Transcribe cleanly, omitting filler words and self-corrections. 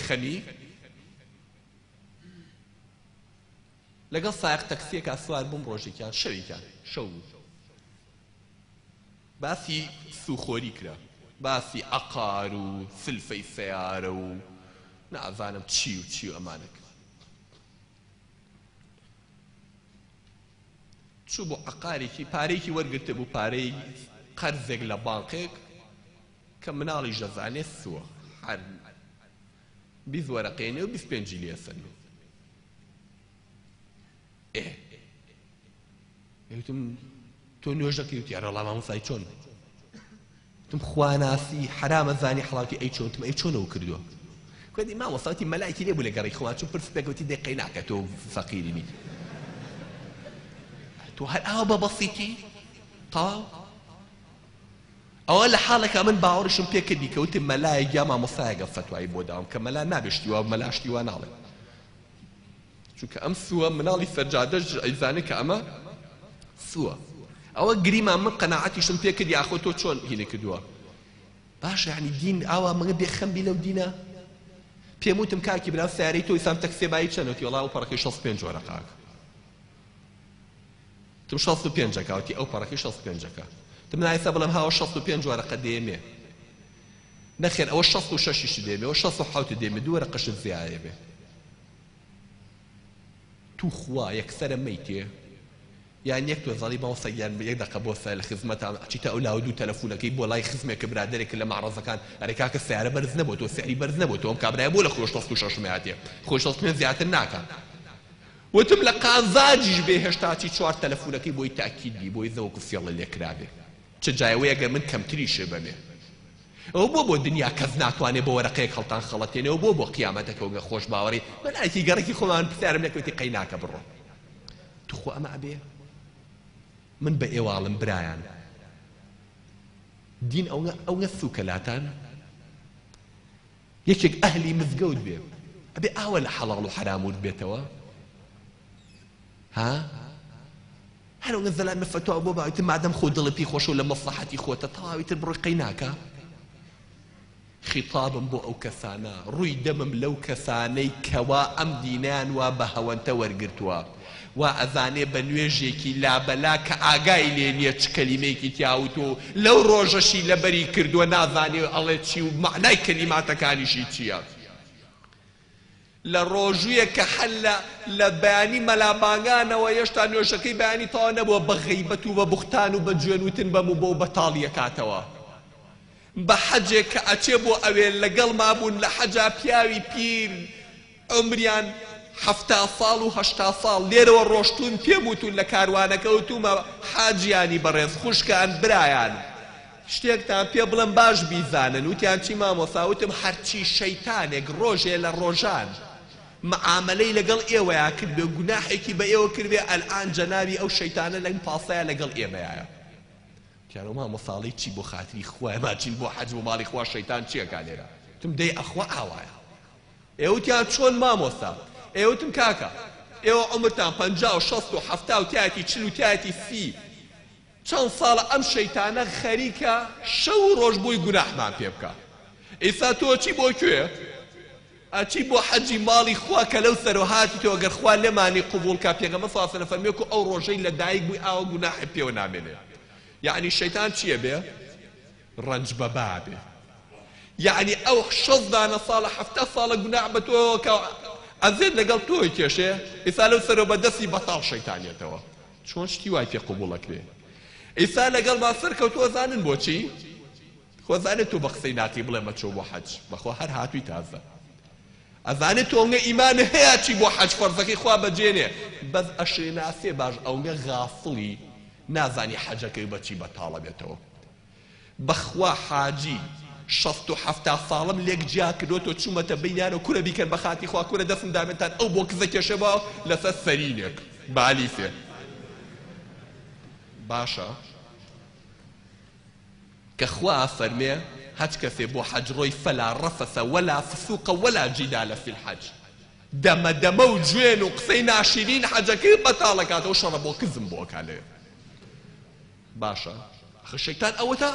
خەمی لەگەڵ سایق تەکسیەکە سوار بووم ڕۆژێکیان شەوێکیان شەو باسی سوخۆری کرا باسی عەقار و سلفەی سەیارە و نازانم چی و ئەمانەکە چوو بۆ عەقارێکی پارەیەکی وەرگرتە بوو پارەی قەرزێک لە بانقێک کە مناڵی ژەزانێ سووە هەر 20 وەرەقەیەنێ و 25 لێسەنێ وتم تۆ نوێژەکەی وتی ئەرە وەڵام مامۆستای چۆن وتم خواناسی حرامە زانی حەڵاتی ئەی چۆن وتم ئەی چۆنەوە کردووە گوتی مامۆستاوتی مەلایکی لێ بوو لە گەڕی خۆوان چوو پرس پێکەوتی دەقەی ناکە تۆ فەقیری نیت تۆ هەر ئاوا بەبەسیتی تەواو ئەوە لە حاڵێکە من باوەڕشم پێ کردی کە وتم مەلایەک یا مامۆستایەکە فتوایی بۆ داوم کە مەلا نابێشتی وا مەلاشتی وا ناڵێ چونکە ئەم سووە مناڵی سەرجادەش ئەیزانێ کە ئەمە سووە ئەوە گریمان من قەناعەتیشم پێ کردی ئاخۆ تۆ چۆن هینە کردووە باشە یعنی دین ئاوا مەگە بێخەمبی لەو دینە پێم وتم کاکی برا سیارەی تۆ ئیسان تەکسێبایی چەندوتی وەڵا ئەو پەڕەکەی 65 وەرەقاکە تم 65 وتی ئەو پەڕەکەی 65 تم نایسا بڵم هاوە 65 وەرەقە دێمێ نەخێر ئەوە 66 دێمێ ئەوە 67 دێمێ دوو وەرەقەشت زیایە بێ تو خوا یەکسەرە مەیتێ یان یەک تۆزەڵی ماوەسە یان یەک دەقە بۆ سەر لە خزمەتان ئەچیتە ئەو لاوە دوو تەلەفۆنەکەی بۆ لای خزمێکە برادەرێکە لە مەعرەزەکان ئەرێ کاکە سیارە بەرز نەبووە تۆ سیاری بەرز نەبووە تۆ ئەم کابرایە بۆ لە خۆش 66 هاتێ خۆش 65 زیاتر ناکە وتم لە قازاجیش بێ هێشتا چی 4 تەلەفۆنەکەی بۆی تاکیدی بۆی زەوەکو فێڵە لێکرابێ چ جایەوەی ئەگەر من کەمتریشێ بەمێ ئەو بۆ دنیا کەس ناتوانێ بۆ وەرەقەیەک خەڵتان خەڵەتێنەوە بۆ قیامەتەکەوگە خۆش باوەڕی مەلایەکی گەڕێکی خۆمان پرسیارم نەکەوتی قەی ناکە بڕۆ توخۆ ئەمە ئەبێ من بە ئێواڵم برایان دین ئەوگە سوکەلاتان یەکێک ئەهلی مزگەوت بێ ئەبێ ئاوە لە حەڵاڵ و حراموت بێتەوە ها هەرەوە زەلامە فتووا بۆ باویتر مادەم خۆ دڵی پێی خۆشە و لە مەسلحەتی خۆتە تەواویتر بڕۆی قەی ناکە خیتابم بۆ ئەو کەسانە ڕووی دەمم لەو کەسانەی کەوا ئەم دینیان وا بە هەوەنتە وەرگرتووە وا ئەزانێ بە نوێژێکی لابەلا کە ئاگای لێ نییە چ کەلیمەیەکی تیاوت و لەو ڕۆژەشی لەبەری کردووە نازانێ ئەڵێ چی و معنای کەلیماتەکانیشی چییە لە ڕۆژوویە کە هەر لە بەیانی مەلابانگانەوە هێشتا نوێژەکەی بەیانی تەواو نەبووە بە غەیبەت و بە بوختان و بە گوێنوتن بەم و بۆ بەتاڵی ئەکاتەوە بە حەجێک کە ئەچێ بۆ ئەوێ لەگەڵ مابوون لە حەجا پیاوی پیر عمریان 70 ساڵ و 80 ساڵ لێرەوە ڕۆشتون پێم وتون لە کاروانەکە وتومە حاجیانی بەڕێز خوشکان برایان شتێکتان پێ بڵم باش بیزانن وتیان چی مامۆستا وتم هەرچی شەیتانێک ڕۆژێ لە ڕۆژان معاملەی لەگەڵ ئێوەیە کرد بێ گوناحێکی بە ئێوە کردبێ ئەلئان جەنابی ئەو شەیتانە لەم پاسەیە لەگەڵ ئێمەیە کیانۆ مامۆستاڵی چی بۆ خاتری خوای ماچین بۆ حەج بۆ ماڵی خوا شەیتان چیەکە لێرە وتم دەی ئەخوا ئاوایە ئێوتیان چۆن مامۆستا ئێوتم کاکە ئێوە عمرتان 50 و 60 و 70 و تایەتی 40 و تایەتی 30 چەند ساڵە ئەم شەیتانە خەریکە شەو و ڕۆژ بووی گوناحمان پێ بکە ئێستا تۆ چی بۆ کوێ ئەچی بۆ حەجی ماڵی خوا کە لەو سەرۆهاتی تۆ ئەگەر خوا لێمانی قبوڵ کا پێغەمبەر صلی الله علیه و سلم فەرمووی ئەو ڕۆژەی لە دایک بووی ئاوا گوناحی پێوە نامێنێ یعنی شەیتان چییە بێ ڕەنج بەبا بێ یعنی ئەو 60 ساڵە 70 ساڵە گوناح بە تۆ کە ئەزێت لەگەڵ تۆی کێشێ ئێستا لەو سەرۆ بەدەستی بەتاڵ شەیتانێتەوە چۆن شتی وای پێ قبوڵەکرێ ئێستا لەگەڵ ماسەر کەوتووە زانن بۆچی خۆ زانێت تۆ بە قسەی ناتی بڵێ مەچۆ بۆ حەج بەخۆ هەر هاتووی تازە ئەزانێت تۆ ئیمان هەیە چی بۆ حەج فەرزەکەی خوا بەجێنێ بەس ئەشێناسێ باش ئەوگە غافڵی نازانی حەجەکەی بەچی بەتاڵە بێتەوە بەخوا حاجی 60 و 70 ساڵم لێک جیا کردۆتۆ چوومەتە بینیانە کورە بیکەن بە خاتی خوا کورە دەستم دامێتان ئەو بۆ کزە کێشەبە لەسەر سەرینێک بالیفێ باشە کە خوا فەرمێ هەچ کەسێ بۆ حەج ڕۆی فەلا ڕەفەسە وەلا فسووقە وەلا جیدالە فی الحەج دەمە و گوێن و قسەی ناشرین حەجەکەی بەتاڵەکاتەوە شەڕە بۆ کزم بۆ کالێ باشە ئەخە شەیتان ئەوەتە